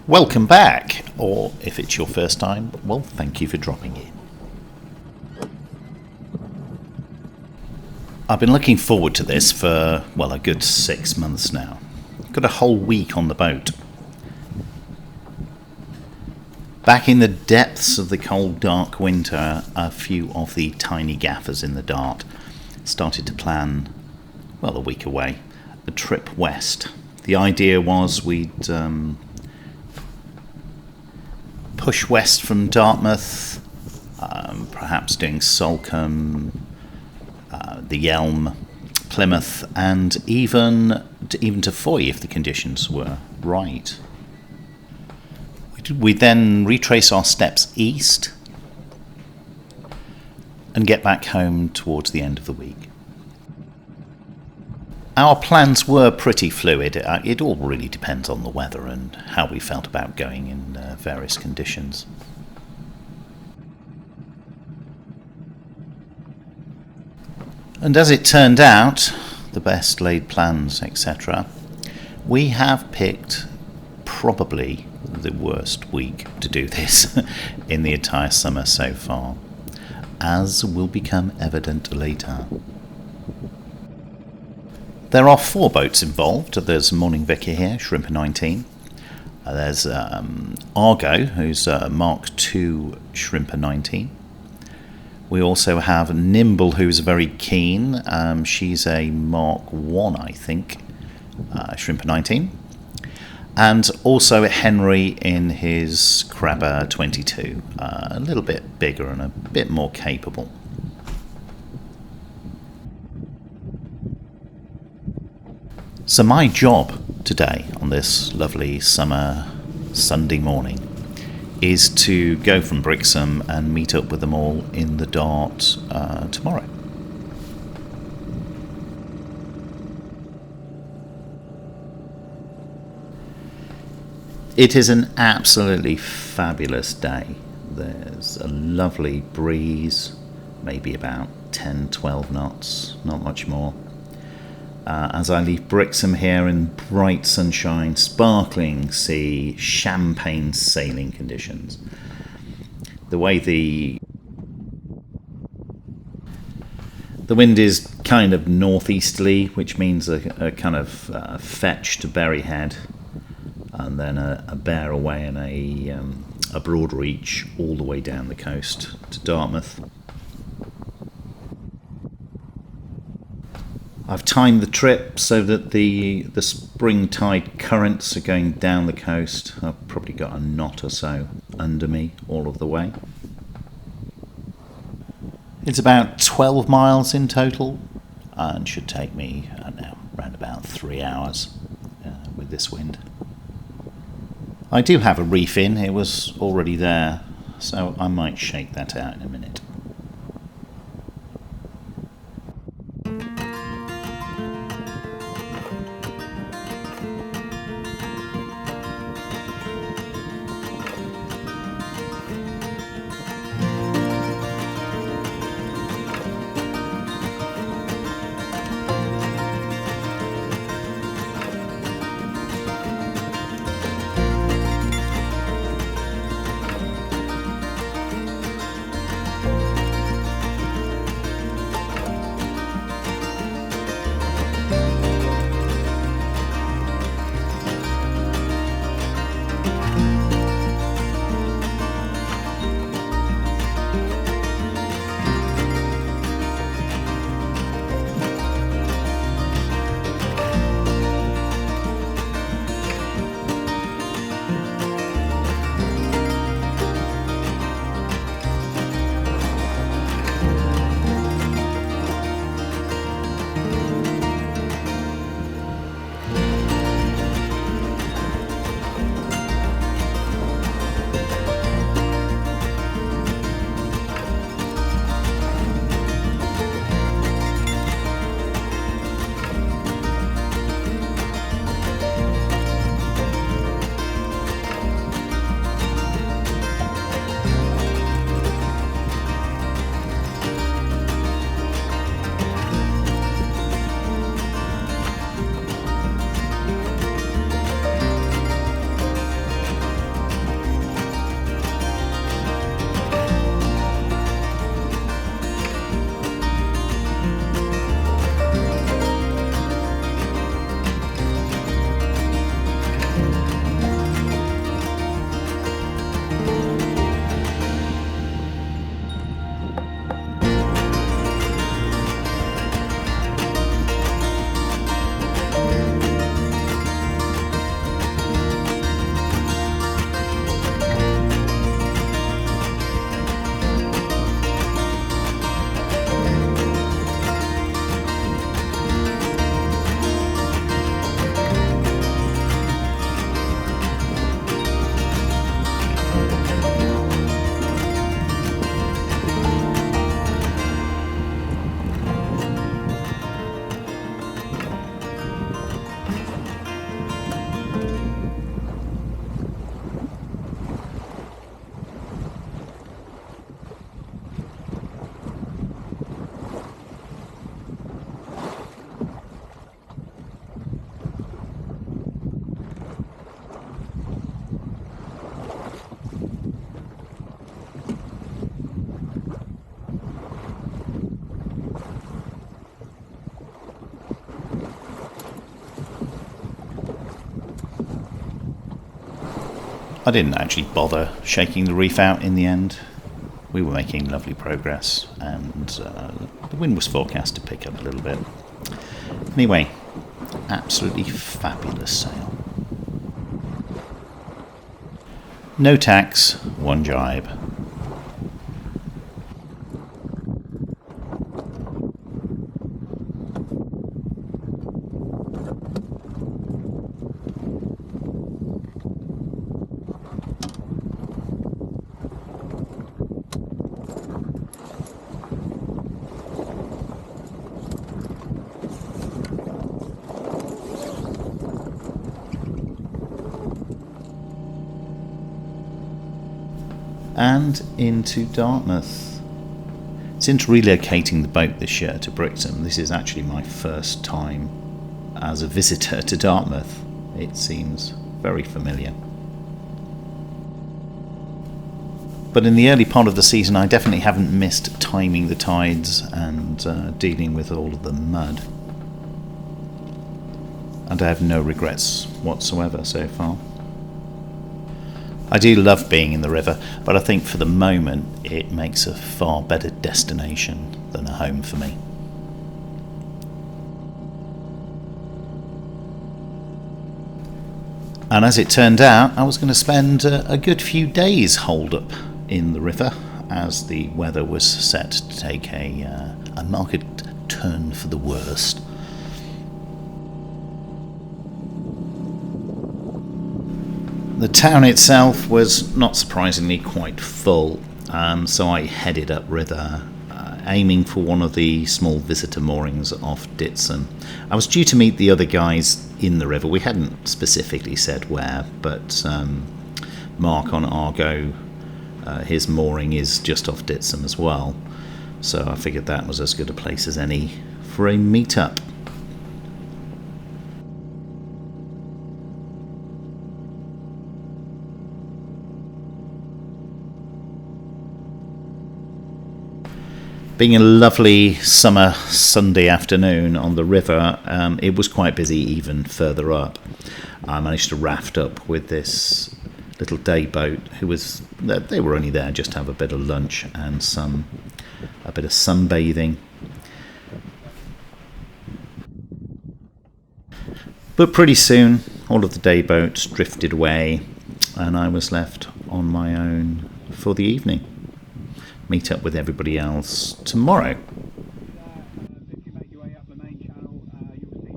Welcome back, or if it's your first time, well, thank you for dropping in. I've been looking forward to this for, a good 6 months now. Got a whole week on the boat. Back in the depths of the cold, dark winter, a few of the tiny gaffers in the Dart started to plan, a week away, a trip west. The idea was we'd push west from Dartmouth, perhaps doing Salcombe, the Yelm, Plymouth, and even to Foy if the conditions were right. We then retrace our steps east and get back home towards the end of the week. Our plans were pretty fluid. It all really depends on the weather and how we felt about going in various conditions. And as it turned out, the best laid plans, etc., we have picked probably the worst week to do this in the entire summer so far, as will become evident later. There are 4 boats involved. There's Morning Vicar here, Shrimper 19. There's Argo, who's Mark II Shrimper 19. We also have Nimble, who's very keen. She's a Mark I, I think, Shrimper 19. And also Henry in his Crabber 22, a little bit bigger and a bit more capable. So my job today on this lovely summer Sunday morning is to go from Brixham and meet up with them all in the Dart tomorrow. It is an absolutely fabulous day. There's a lovely breeze, maybe about 10-12 knots, not much more. As I leave Brixham here in bright sunshine, sparkling sea, champagne sailing conditions. The way the wind is kind of northeasterly, which means a kind of fetch to Berryhead, and then a bear away and a broad reach all the way down the coast to Dartmouth. I've timed the trip so that the spring tide currents are going down the coast. I've probably got a knot or so under me all of the way. It's about 12 miles in total and should take me, around about 3 hours with this wind. I do have a reef in, it was already there, so I might shake that out in a minute. I didn't actually bother shaking the reef out in the end. We were making lovely progress, and the wind was forecast to pick up a little bit. Anyway, absolutely fabulous sail. No tacks, one jibe. And into Dartmouth. Since relocating the boat this year to Brixham, this is actually my first time as a visitor to Dartmouth. It seems very familiar. But in the early part of the season, I definitely haven't missed timing the tides and dealing with all of the mud. And I have no regrets whatsoever so far. I do love being in the river, but I think for the moment it makes a far better destination than a home for me. And as it turned out, I was going to spend a good few days holed up in the river as the weather was set to take a marked turn for the worst. The town itself was not surprisingly quite full, so I headed upriver, aiming for one of the small visitor moorings off Brixham. I was due to meet the other guys in the river. We hadn't specifically said where, but Mark on Argo, his mooring is just off Brixham as well, so I figured that was as good a place as any for a meet-up. Being a lovely summer Sunday afternoon on the river, it was quite busy even further up. I managed to raft up with this little day boat they were only there just to have a bit of lunch and a bit of sunbathing. But pretty soon all of the day boats drifted away and I was left on my own for the evening. Meet up with everybody else tomorrow. If you make your way up the main channel, you'll see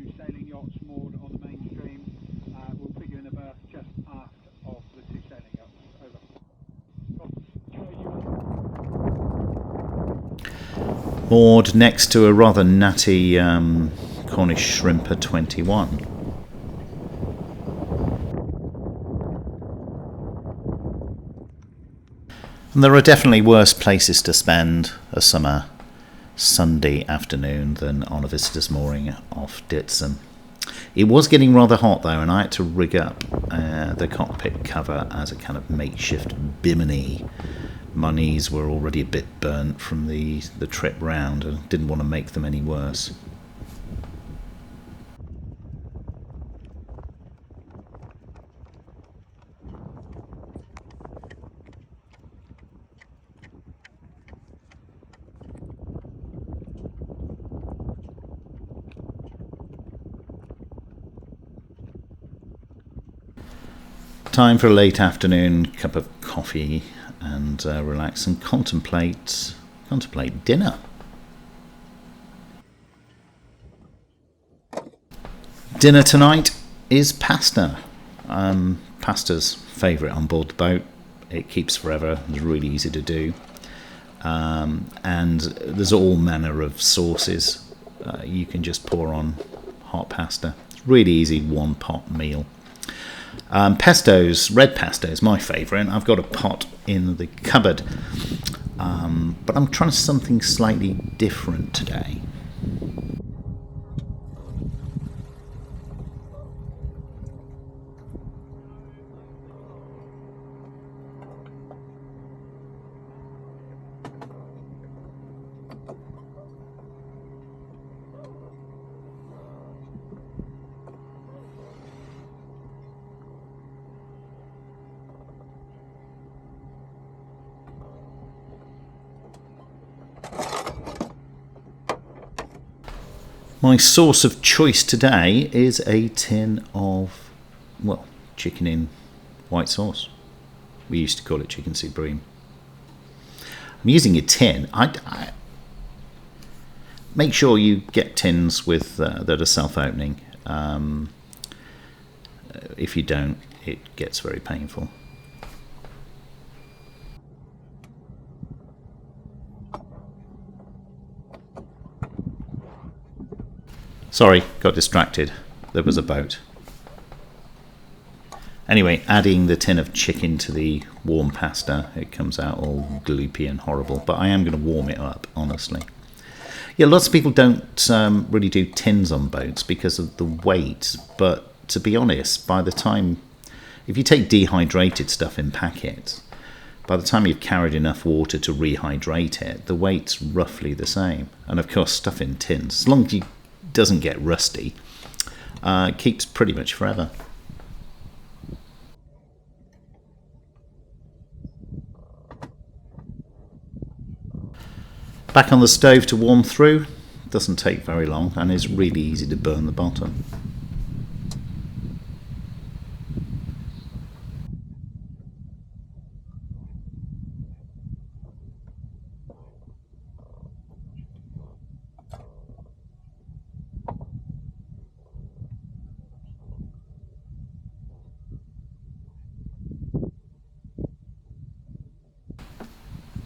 2 sailing yachts moored on the main stream. We'll put you in a berth just aft of the 2 sailing yachts. Over. Moored next to a rather natty Cornish shrimper 21. And there are definitely worse places to spend a summer Sunday afternoon than on a visitor's mooring off Brixham. It was getting rather hot though, and I had to rig up the cockpit cover as a kind of makeshift bimini. My knees were already a bit burnt from the trip round and didn't want to make them any worse. Time for a late afternoon cup of coffee and relax and contemplate dinner. Dinner tonight is pasta. Pasta's favourite on board the boat. It keeps forever. It's really easy to do. And there's all manner of sauces. You can just pour on hot pasta. It's really easy, one pot meal. Red pesto is my favourite. I've got a pot in the cupboard, but I'm trying something slightly different today. My sauce of choice today is a tin of, well, chicken in white sauce. We used to call it chicken supreme. I'm using a tin. I make sure you get tins with that are self-opening. If you don't, it gets very painful. Sorry, got distracted. There was a boat. Anyway, adding the tin of chicken to the warm pasta, it comes out all gloopy and horrible. But I am going to warm it up, honestly. Yeah, lots of people don't really do tins on boats because of the weight. But to be honest, by the time, if you take dehydrated stuff in packets, by the time you've carried enough water to rehydrate it, the weight's roughly the same. And of course, stuff in tins, as long as it doesn't get rusty, keeps pretty much forever. Back on the stove to warm through. Doesn't take very long and is really easy to burn the bottom.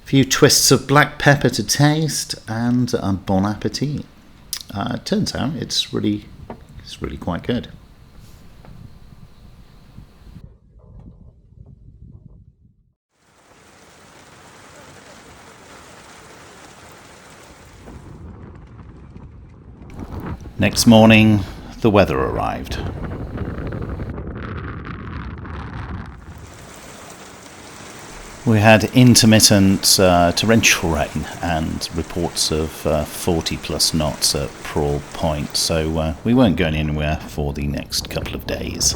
Few twists of black pepper to taste, and bon appetit. It turns out it's really quite good. Next morning, the weather arrived. We had intermittent torrential rain and reports of 40 plus knots at Prawl Point, so we weren't going anywhere for the next couple of days.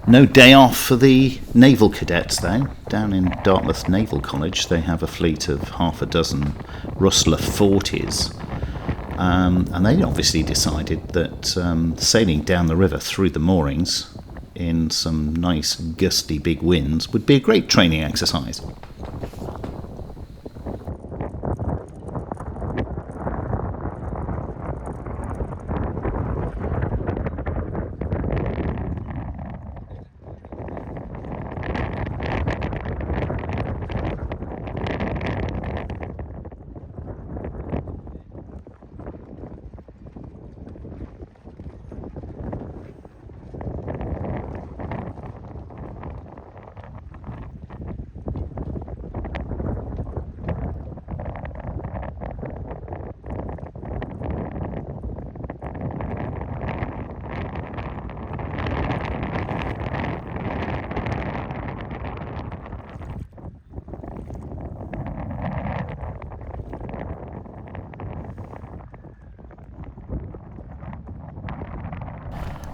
No day off for the naval cadets though. Down in Dartmouth Naval College they have a fleet of half a dozen Rustler 40s, and they obviously decided that sailing down the river through the moorings in some nice gusty big winds would be a great training exercise.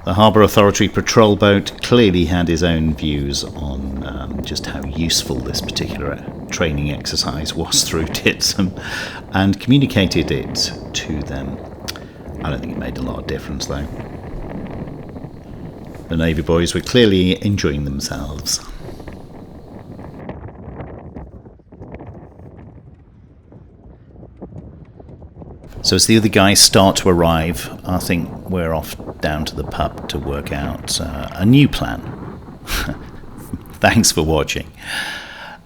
The Harbour Authority patrol boat clearly had his own views on just how useful this particular training exercise was through Titsum, and communicated it to them. I don't think it made a lot of difference though. The Navy boys were clearly enjoying themselves. So as the other guys start to arrive, I think we're off down to the pub to work out a new plan. Thanks for watching.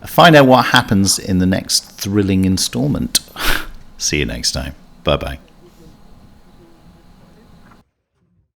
Find out what happens in the next thrilling instalment. See you next time. Bye-bye.